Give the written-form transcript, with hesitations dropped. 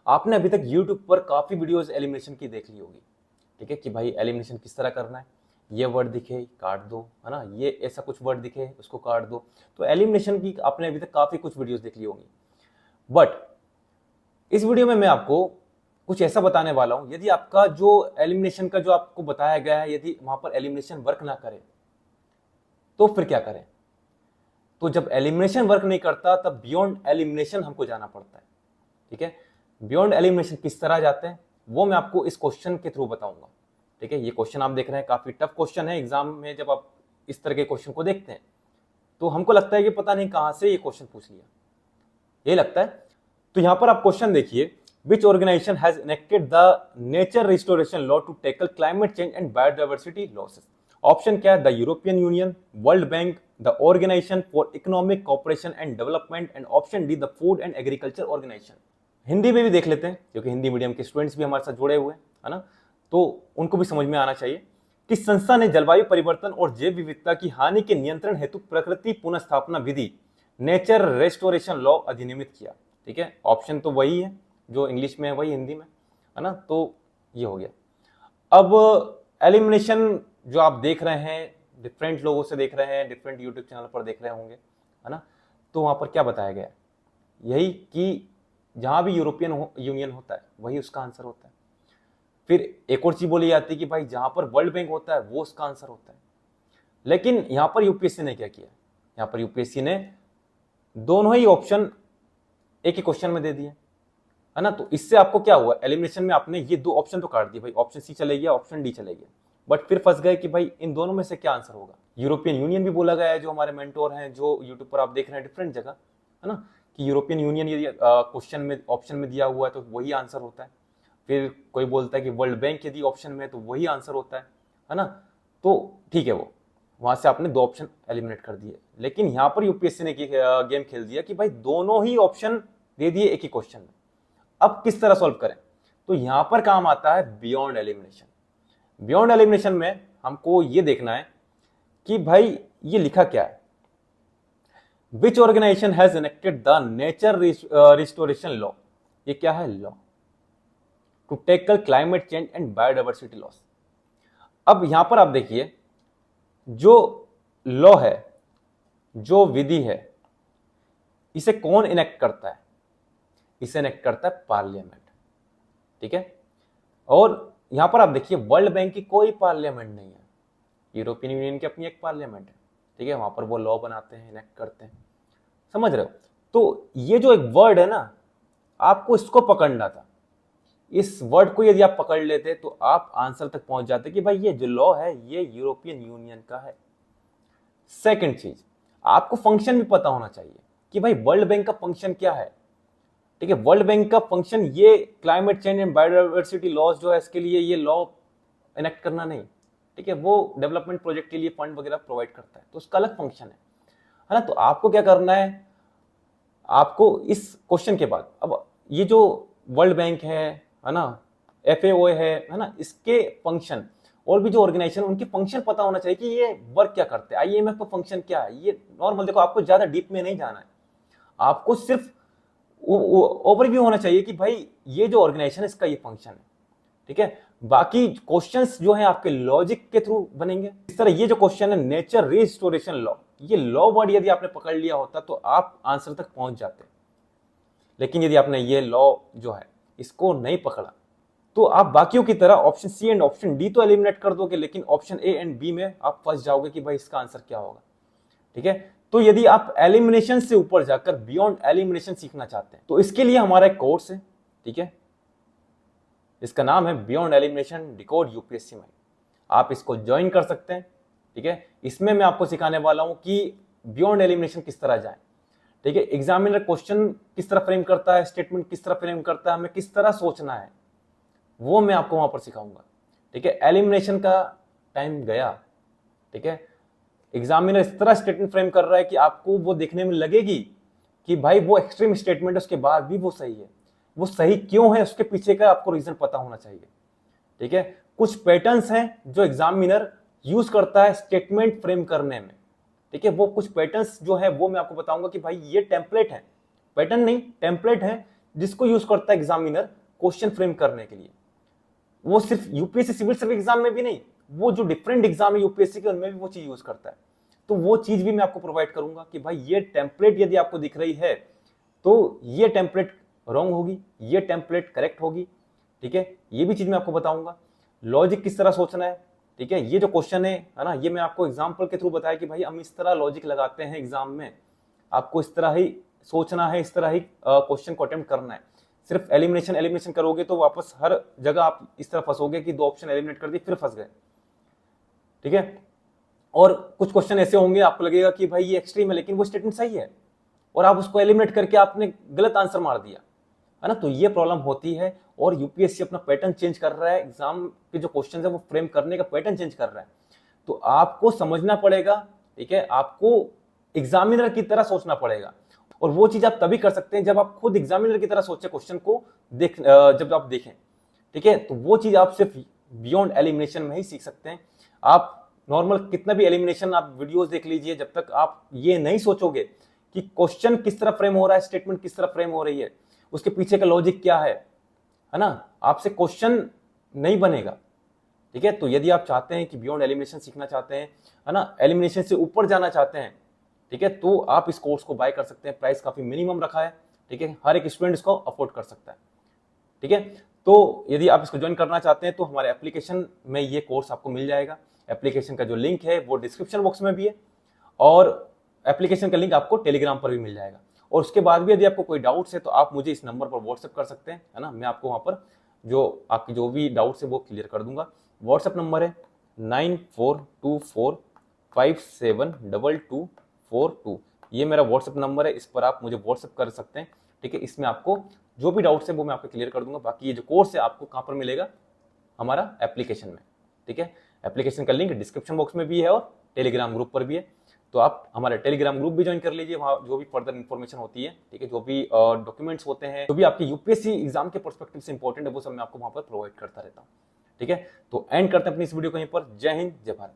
आपने अभी तक YouTube पर काफी वीडियोस एलिमिनेशन की देख ली होगी, ठीक है, कि भाई एलिमिनेशन किस तरह करना है। ये वर्ड दिखे काट दो, है ना, ये ऐसा कुछ वर्ड दिखे उसको काट दो। तो एलिमिनेशन की आपने अभी तक काफी कुछ वीडियोस देख ली होंगी। बट इस वीडियो में मैं आपको कुछ ऐसा बताने वाला हूं, यदि आपका जो एलिमिनेशन का जो आपको बताया गया है, यदि वहां पर एलिमिनेशन वर्क ना करे तो फिर क्या करें। तो जब एलिमिनेशन वर्क नहीं करता तब बियॉन्ड एलिमिनेशन हमको जाना पड़ता है, ठीक है। बियॉन्ड एलिमिनेशन किस तरह जाते हैं वो मैं आपको इस क्वेश्चन के थ्रू बताऊंगा, ठीक है। ये क्वेश्चन आप देख रहे हैं काफी टफ क्वेश्चन है। एग्जाम में जब आप इस तरह के क्वेश्चन को देखते हैं तो हमको लगता है कि पता नहीं कहां से ये क्वेश्चन पूछ लिया, ये लगता है। तो यहां पर आप क्वेश्चन देखिए, which organisation has enacted the nature restoration law to tackle climate change and biodiversity losses. Option क्या है, the European Union, world bank, the organisation for economic cooperation and development, and option D the food and agriculture organisation. Hindi में भी देख लेते हैं क्योंकि Hindi medium के students भी हमारे साथ जुड़े हुए हैं, है ना, तो उनको भी समझ में आना चाहिए। किस संस्था ने जलवायु परिवर्तन और जैव विविधता की हानि के नियंत्रण हेतु प्रकृति पुनर्स्थापना विधि नेचर रेस्टोरेशन लॉ अधिनियमित किया, ठीक है। ऑप्शन तो वही है जो इंग्लिश में है वही हिंदी में, है ना, तो ये हो गया। अब एलिमिनेशन जो आप देख रहे हैं, डिफरेंट लोगों से देख रहे हैं, डिफरेंट यूट्यूब चैनल पर देख रहे होंगे, है ना, तो वहां पर क्या बताया गया है, यही कि जहां भी यूरोपियन यूनियन होता है वही उसका आंसर होता है। फिर एक और चीज बोली जाती है कि भाई जहां पर वर्ल्ड बैंक होता है वो उसका आंसर होता है। लेकिन यहां पर यूपीएससी ने क्या किया, यहां पर यूपीएससी ने दोनों ही ऑप्शन एक ही क्वेश्चन में दे दिए, है ना। तो इससे आपको क्या हुआ, एलिमिनेशन में आपने ये दो ऑप्शन तो काट दिए, भाई ऑप्शन सी चले गया, ऑप्शन डी चले गया, बट फिर फंस गए कि भाई इन दोनों में से क्या आंसर होगा। यूरोपियन यूनियन भी बोला गया है, जो हमारे मेंटोर हैं जो यूट्यूब पर आप देख रहे हैं डिफरेंट जगह, है ना, कि यूरोपियन यूनियन यदि क्वेश्चन में ऑप्शन में दिया हुआ है तो वही आंसर होता है। फिर कोई बोलता है कि वर्ल्ड बैंक यदि ऑप्शन में है तो वही आंसर होता है ना, तो ठीक है, वो वहां से आपने दो ऑप्शन एलिमिनेट कर दिए। लेकिन यहां पर यूपीएससी ने गेम खेल दिया कि भाई दोनों ही ऑप्शन दे दिए एक ही क्वेश्चन में। अब किस तरह सॉल्व करें, तो यहां पर काम आता है बियॉन्ड एलिमिनेशन। बियॉन्ड एलिमिनेशन में हमको ये देखना है कि भाई ये लिखा क्या है, which organisation has enacted the nature restoration law. ये क्या है, law to tackle climate change and biodiversity loss. अब यहां पर आप देखिए, जो लॉ है, जो विधि है, इसे कौन इनेक्ट करता है, इसे इनेक्ट करता है पार्लियामेंट, ठीक है। और यहां पर आप देखिए, वर्ल्ड बैंक की कोई पार्लियामेंट नहीं है, यूरोपियन यूनियन की अपनी एक पार्लियामेंट है, ठीक है, वहां पर वो लॉ बनाते हैं, इनेक्ट करते हैं, समझ रहे हो। तो ये जो एक वर्ड है ना, आपको इसको पकड़ना था। इस वर्ड को यदि आप पकड़ लेते तो आप आंसर तक पहुंच जाते कि भाई ये जो लॉ है ये यूरोपियन यूनियन का है। सेकंड चीज, आपको फंक्शन भी पता होना चाहिए कि भाई वर्ल्ड बैंक का फंक्शन क्या है, ठीक है। वर्ल्ड बैंक का फंक्शन ये climate change and biodiversity loss जो है, इसके लिए ये लॉ इनेक्ट करना नहीं, ठीक है, वो डेवलपमेंट प्रोजेक्ट के लिए फंड वगैरह प्रोवाइड करता है, तो उसका अलग फंक्शन है ना। तो आपको क्या करना है, आपको इस क्वेश्चन के बाद, अब ये जो वर्ल्ड बैंक है ना, एफएओ है ना, इसके फंक्शन और भी जो ऑर्गेनाइजेशन उनके फंक्शन पता होना चाहिए कि ये वर्क क्या करते हैं। आईएमएफ का फंक्शन क्या है, ये नॉर्मल देखो, आपको ज्यादा डीप में नहीं जाना है, आपको सिर्फ ओवरव्यू होना चाहिए कि भाई ये जो ऑर्गेनाइजेशन है इसका ये फंक्शन है, ठीक है। बाकी क्वेश्चंस जो है आपके लॉजिक के थ्रू बनेंगे। इस तरह ये जो क्वेश्चन है नेचर रिस्टोरेशन लॉ, ये लॉ वर्ड यदि आपने पकड़ लिया होता तो आप आंसर तक पहुंच जाते। लेकिन यदि आपने ये लॉ जो है इसको नहीं पकड़ा तो आप बाकियों की तरह option C and option D तो एलिमिनेट कर दोगे, लेकिन ऑप्शन ए एंड बी में आप फंस जाओगे कि भाई इसका आंसर क्या होगा, ठीक है। तो यदि आप एलिमिनेशन से ऊपर जाकर बियॉन्ड एलिमिनेशन सीखना चाहते हैं तो इसके लिए हमारा एक कोर्स है, ठीक है, इसका नाम है beyond elimination decode UPSC mind. आप इसको ज्वाइन कर सकते हैं, ठीक है। इसमें मैं आपको सिखाने वाला हूं कि बियॉन्ड एलिमिनेशन किस तरह जाए, ठीक है। एग्जामिनर क्वेश्चन किस तरह फ्रेम करता है, स्टेटमेंट किस तरह फ्रेम करता है, हमें किस तरह सोचना है, वो मैं आपको वहां पर सिखाऊंगा, ठीक है। एलिमिनेशन का टाइम गया, ठीक है। एग्जामिनर इस तरह स्टेटमेंट फ्रेम कर रहा है कि आपको वो देखने में लगेगी कि भाई वो एक्सट्रीम स्टेटमेंट है, उसके बाद भी वो सही है। वो सही क्यों है उसके पीछे का आपको रीजन पता होना चाहिए, ठीक है। कुछ पैटर्न्स हैं जो एग्जामिनर यूज करता है स्टेटमेंट फ्रेम करने में, ठीक है। वो कुछ पैटर्न्स जो है वो मैं आपको बताऊंगा कि भाई ये टेम्पलेट है, पैटर्न नहीं टेम्पलेट है, जिसको यूज करता है एग्जामिनर क्वेश्चन फ्रेम करने के लिए। वो सिर्फ यूपीएससी सिविल सर्विस एग्जाम में भी नहीं, वो जो डिफरेंट एग्जाम है यूपीएससी के उनमें भी वो चीज यूज करता है। तो वो चीज भी मैं आपको प्रोवाइड करूंगा कि भाई ये टेम्पलेट यदि आपको दिख रही है तो ये टेम्पलेट रॉन्ग होगी, ये टेम्पलेट करेक्ट होगी, ठीक है। ये भी चीज मैं आपको बताऊंगा, लॉजिक किस तरह सोचना है, ठीक है। ये जो क्वेश्चन है ना, ये मैं आपको एग्जाम्पल के थ्रू बताया कि भाई हम इस तरह लॉजिक लगाते हैं एग्जाम में, आपको इस तरह ही सोचना है, इस तरह ही क्वेश्चन को अटेम्प्ट करना है। सिर्फ एलिमिनेशन करोगे तो वापस हर जगह आप इस तरह फंसोगे कि 2 ऑप्शन एलिमिनेट कर दिए फिर फंस गए, ठीक है। और कुछ क्वेश्चन ऐसे होंगे आपको लगेगा कि भाई ये एक्सट्रीम है, लेकिन वो स्टेटमेंट सही है और आप उसको एलिमिनेट करके आपने गलत आंसर मार दिया, है ना। तो ये प्रॉब्लम होती है और यूपीएससी अपना पैटर्न चेंज कर रहा है, एग्जाम के जो क्वेश्चन है वो फ्रेम करने का पैटर्न चेंज कर रहा है। तो आपको समझना पड़ेगा, ठीक है, आपको एग्जामिनर की तरह सोचना पड़ेगा। और वो चीज आप तभी कर सकते हैं जब आप खुद एग्जामिनर की तरह सोचे क्वेश्चन को जब आप देखें, ठीक है। तो वो चीज आप सिर्फ बियॉन्ड एलिमिनेशन में ही सीख सकते हैं। आप नॉर्मल कितना भी एलिमिनेशन आप वीडियोस देख लीजिए, जब तक आप ये नहीं सोचोगे कि क्वेश्चन किस तरह फ्रेम हो रहा है, स्टेटमेंट किस तरह फ्रेम हो रही है, उसके पीछे का लॉजिक क्या है ना, आपसे क्वेश्चन नहीं बनेगा, ठीक है। तो यदि आप चाहते हैं कि बियॉन्ड एलिमिनेशन सीखना चाहते हैं, है ना, एलिमिनेशन से ऊपर जाना चाहते हैं, ठीक है, तो आप इस कोर्स को बाय कर सकते हैं। प्राइस काफी मिनिमम रखा है, ठीक है, हर एक स्टूडेंट इसको अफोर्ड कर सकता है, ठीक है। तो यदि आप इसको ज्वाइन करना चाहते हैं तो हमारे एप्लीकेशन में ये कोर्स आपको मिल जाएगा। एप्लीकेशन का जो लिंक है वो डिस्क्रिप्शन बॉक्स में भी है और एप्लीकेशन का लिंक आपको टेलीग्राम पर भी मिल जाएगा। और उसके बाद भी यदि आपको कोई डाउट्स है तो आप मुझे इस नंबर पर व्हाट्सएप कर सकते हैं, है ना। मैं आपको वहां पर जो आपकी जो भी डाउट्स है वो क्लियर कर दूंगा। व्हाट्सएप नंबर है 9424572242। ये मेरा व्हाट्सएप नंबर है, इस पर आप मुझे व्हाट्सएप कर सकते हैं, ठीक है। इसमें आपको जो भी डाउट्स है वो मैं आपको क्लियर कर दूंगा। बाकी ये जो कोर्स है आपको कहाँ पर मिलेगा, हमारा एप्लीकेशन में, ठीक है। एप्लीकेशन का लिंक डिस्क्रिप्शन बॉक्स में भी है और टेलीग्राम ग्रुप पर भी है। तो आप हमारे टेलीग्राम ग्रुप भी ज्वाइन कर लीजिए, वहाँ जो भी फर्दर इन्फॉर्मेशन होती है, ठीक है, जो भी डॉक्यूमेंट्स होते हैं, जो भी आपके यूपीएससी एग्जाम के पर्सपेक्टिव से इंपॉर्टेंट है, वो सब मैं आपको वहाँ पर प्रोवाइड करता रहता हूँ, ठीक है। तो एंड करते हैं अपनी इस वीडियो को यहीं पर। जय हिंद, जय भारत।